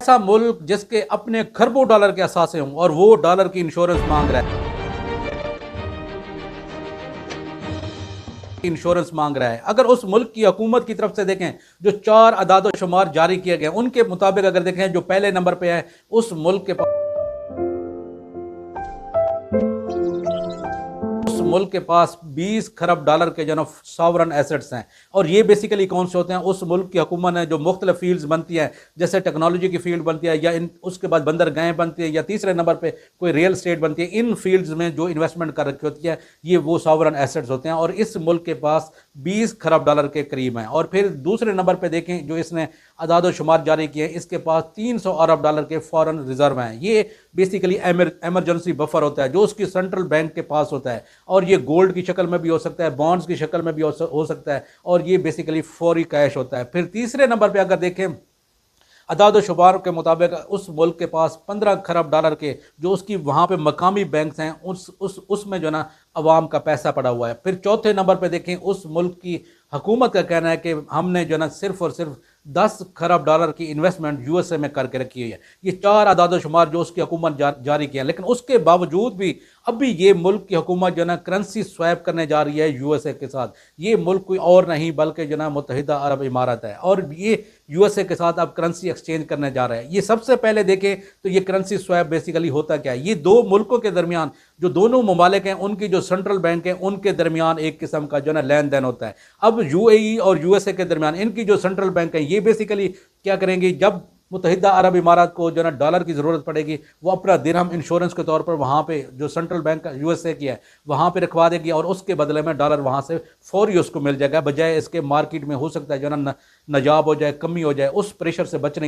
ऐसा मुल्क जिसके अपने खरबों डॉलर के असासे हों और वो डॉलर की इंश्योरेंस मांग रहा है, अगर उस मुल्क की हुकूमत की तरफ से देखें जो 4 अदाद शुमार जारी किए गए उनके मुताबिक अगर देखें जो पहले नंबर पे है उस मुल्क के पास 20 खरब डॉलर के जो सॉवरन एसेट्स हैं। और ये बेसिकली कौन से होते हैं? उस मुल्क की हुकूमत ने जो मुख्तलिफ फील्ड्स बनती हैं, जैसे टेक्नोलॉजी की फील्ड बनती है, या उसके बाद बंदरगाहें बनती है, या तीसरे नंबर पे कोई रियल स्टेट बनती है। इन फील्ड्स में जो इन्वेस्टमेंट कर रखी होती है ये वो सॉवरन एसेट्स होते हैं, और इस मुल्क के पास 20 खरब डॉलर के करीब हैं। और फिर दूसरे नंबर पर देखें जो इसने अदाद शुमार जारी किए, इसके पास 300 अरब डॉलर के फॉरेन रिजर्व हैं। ये बेसिकली एमरजेंसी बफर होता है जो उसकी सेंट्रल बैंक के पास होता है, और ये गोल्ड की शक्ल में भी हो सकता है, बॉन्ड्स की शक्ल में भी हो सकता है, और ये बेसिकली फौरी कैश होता है। फिर तीसरे नंबर पे अगर देखें अदाद शुमार के मुताबिक उस मुल्क के पास 15 खरब डॉलर के जो उसकी वहाँ पे मकामी बैंक्स हैं उसमें जो ना अवाम का पैसा पड़ा हुआ है। फिर चौथे नंबर पे देखें उस मुल्क की हुकूमत का कहना है कि हमने जो ना सिर्फ और सिर्फ 10 खरब डॉलर की इन्वेस्टमेंट यूएसए में करके रखी हुई है। ये 4 अदाद शुमार जो उसकी हुकूमत जारी किया, लेकिन उसके बावजूद भी अभी ये मुल्क की हुकूमत जो ना करेंसी स्वैप करने जा रही है यूएसए के साथ। ये मुल्क कोई और नहीं बल्कि जो ना मुत्तहिदा अरब इमारात है, और ये यूएसए के साथ अब करेंसी एक्सचेंज करने जा रहा है। ये सबसे पहले देखें तो ये करेंसी स्वैप बेसिकली होता क्या है? ये दो मुल्कों के दरमियान जो दोनों ममालिक हैं उनकी जो सेंट्रल बैंक है उनके दरमियान एक किस्म का जो ना लेन देन होता है। अब यूएई और यूएसए के दरमियान इनकी जो सेंट्रल बैंक है ये बेसिकली क्या करेंगी, जब मुत्तहिदा अरब इमारात को जो ना डॉलर की ज़रूरत पड़ेगी वो अपना दिरहम इंश्योरेंस के तौर पर वहाँ पे जो सेंट्रल बैंक यूएसए की है वहाँ पे रखवा देगी, और उसके बदले में डॉलर वहाँ से फौरी उसको मिल जाएगा, बजाय इसके मार्केट में हो सकता है जो ना नजाब हो जाए, कमी हो जाए। उस प्रेशर से बचने